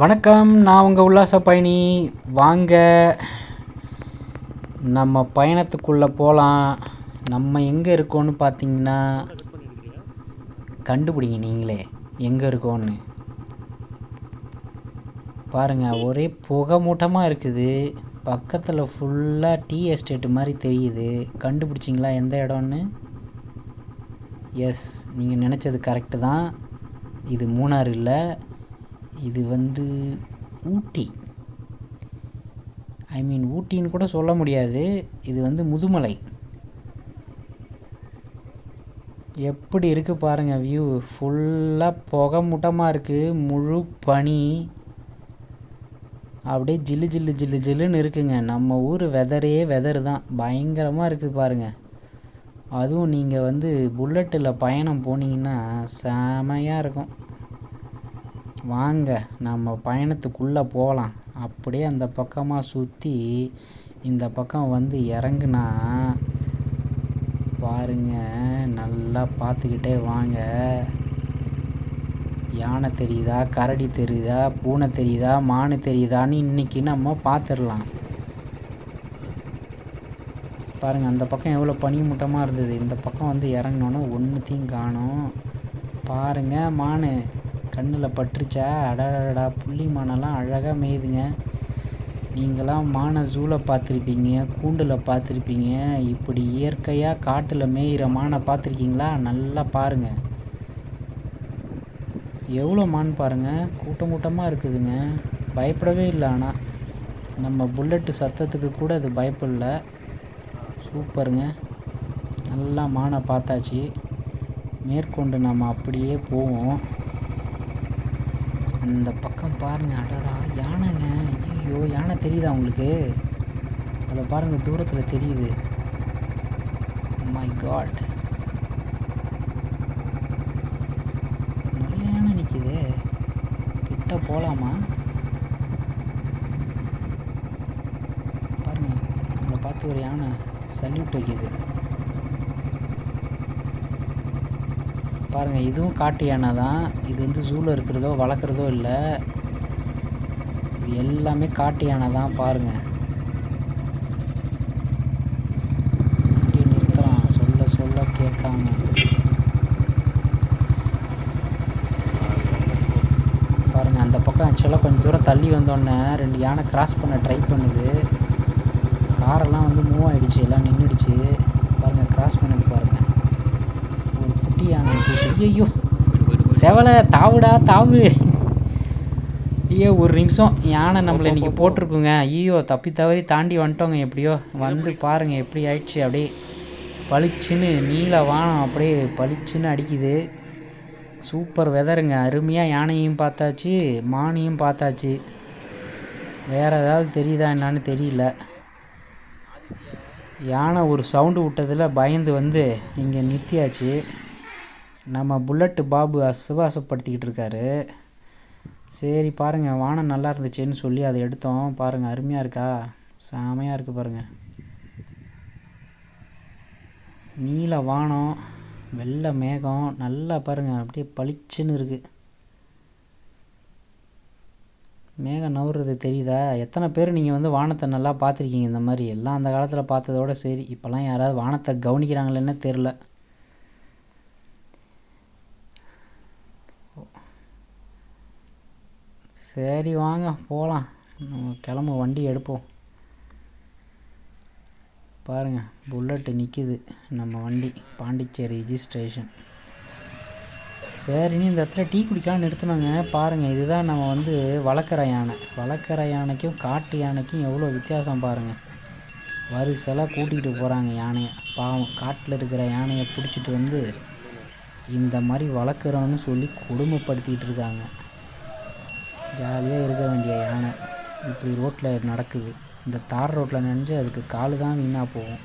வணக்கம், நான் உங்கள் உல்லாசப்பயணி. வாங்க நம்ம பயணத்துக்குள்ளே போகலாம். நம்ம எங்கே இருக்கோன்னு பார்த்தீங்கன்னா, கண்டுபிடிங்க நீங்களே எங்கே இருக்கோன்னு. பாருங்கள், ஒரே புகை மூட்டமாக இருக்குது. பக்கத்தில் ஃபுல்லாக டீ எஸ்டேட்டு மாதிரி தெரியுது. கண்டுபிடிச்சிங்களா எந்த இடம்னு? எஸ், நீங்கள் நினச்சது கரெக்டு தான். இது மூணாறு இல்லை, இது ஊட்டி. ஊட்டின்னு கூட சொல்ல முடியாது, இது முதுமலை. எப்படி இருக்குது பாருங்கள் வியூ. ஃபுல்லாக புகை மூட்டமாக இருக்குது, முழு பனி. அப்படியே ஜில்லு ஜில்லு ஜில்லு ஜில்லுன்னு இருக்குங்க. நம்ம ஊர் வெதரு தான், பயங்கரமாக இருக்குது பாருங்கள். அதுவும் நீங்கள் புல்லட்டில் பயணம் போனீங்கன்னா செமையாக இருக்கும். வாங்க நம்ம பயணத்துக்குள்ளே போகலாம். அப்படியே அந்த பக்கமாக சுற்றி இந்த பக்கம் இறங்குனா பாருங்க, நல்லா பார்த்துக்கிட்டே வாங்க. யானை தெரியுதா, கரடி தெரியுதா, பூனை தெரியுதா, மானு தெரியுதான்னு இன்றைக்கி நம்ம பார்த்துடலாம். பாருங்கள், அந்த பக்கம் எவ்வளோ பனிமூட்டமாக இருந்தது. இந்த பக்கம் இறங்கினோன்னே ஒன்றுத்தையும் காணும். பாருங்கள், மானு கண்ணில் பட்டுருச்சா? அடடா, புள்ளி மானெல்லாம் அழகாக மேயுதுங்க. நீங்களாம் மானை ஜூவில் பார்த்துருப்பீங்க, கூண்டில் பார்த்துருப்பீங்க. இப்படி இயற்கையாக காட்டில் மேயிற மானை பார்த்துருக்கீங்களா? நல்லா பாருங்கள், எவ்வளோ மான் பாருங்கள், கூட்டமாக இருக்குதுங்க. பயப்படவே இல்லை. ஆனால் நம்ம புல்லட்டு சத்தத்துக்கு கூட அது பயப்படல. சூப்பருங்க, நல்லா மானை பார்த்தாச்சு. மேற்கொண்டு நம்ம அப்படியே போவோம். அந்த பக்கம் பாருங்கள், அடடா யானைங்க. ஐயோ, யானை தெரியுதா உங்களுக்கு? அதை பாருங்கள், தூரத்தில் தெரியுது. மை காட், நிறைய யானை நிற்கிது. கிட்ட போகலாமா? பாருங்கள், நம்மளை பார்த்து ஒரு யானை சல்யூட் வைக்குது. பாருங்கள், இதுவும் காட்டு யானை தான். இது ஜூவில் இருக்கிறதோ வளர்க்குறதோ இல்லை, இது எல்லாமே காட்டு யானை தான். பாருங்கள், இப்படி நிறுத்துறான், சொல்ல சொல்ல கேட்காம. பாருங்கள், அந்த பக்கம் ஆக்சுவலாக கொஞ்சம் தூரம் தள்ளி வந்தோடனே 2 யானை கிராஸ் பண்ண ட்ரை பண்ணுது. காரெல்லாம் மூவ் ஆகிடுச்சு, எல்லாம் நின்றுடுச்சு. பாருங்கள், கிராஸ் பண்ணது பாருங்கள். ஒரு குட்டி யானை. ஐயோ, செவலை தாவுடா தாவு. ஐயோ, ஒரு நிமிஷம், யானை நம்மளை இன்றைக்கி போட்டிருக்குங்க. ஐயோ, தப்பி தவறி தாண்டி வந்துட்டோங்க. எப்படியோ பாருங்கள் எப்படி ஆயிடுச்சு. அப்படியே பளிச்சுன்னு நீல வானம் அப்படியே பளிச்சுன்னு அடிக்குது. சூப்பர் வெதருங்க, அருமையாக. யானையும் பார்த்தாச்சு, மானையும் பார்த்தாச்சு. வேறு ஏதாவது தெரியுதா என்னான்னு தெரியல. யானை ஒரு சவுண்டு விட்டதில் பயந்து இங்கே நிறுத்தியாச்சு. நம்ம புல்லட்டு பாபு அசுவாசப்படுத்திக்கிட்டு இருக்காரு. சரி பாருங்கள், வானம் நல்லா இருந்துச்சுன்னு சொல்லி அதை எடுத்தோம். பாருங்கள், அருமையாக இருக்கா? செமையாக இருக்குது பாருங்கள். நீல வானம், வெள்ளை மேகம், நல்லா பாருங்கள் அப்படியே பளிச்சுன்னு இருக்குது. மேகம் நவுறது தெரியுதா? எத்தனை பேர் நீங்கள் வானத்தை நல்லா பார்த்துருக்கீங்க? இந்த மாதிரி எல்லாம் அந்த காலத்தில் பார்த்ததோட சரி, இப்போல்லாம் யாராவது வானத்தை கவனிக்கிறாங்களேன்னு தெரில. சரி வாங்க போகலாம், நம்ம வண்டி எடுப்போம். பாருங்கள், புல்லட்டு நிற்கிது நம்ம வண்டி, பாண்டிச்சேரி ரிஜிஸ்ட்ரேஷன். சரின்னு இந்த இடத்துல டீ குடிக்கலாம்னு நிறுத்தினாங்க. பாருங்கள், இதுதான் நம்ம வளர்க்குற யானை. வளர்க்குற யானைக்கும் காட்டு யானைக்கும் எவ்வளோ வித்தியாசம் பாருங்கள். வரிசெல்லாம் கூட்டிகிட்டு போகிறாங்க யானையை. பாவம், காட்டில் இருக்கிற யானையை பிடிச்சிட்டு இந்த மாதிரி வளர்க்குறோன்னு சொல்லி கொடுமைப்படுத்திகிட்டு இருக்காங்க. ஜாலியாக இருக்க வேண்டிய யானை இப்படி ரோட்டில் நடக்குது. இந்த தார் ரோட்டில் நினைஞ்சு அதுக்கு கால் தான் வீணாக போகும்.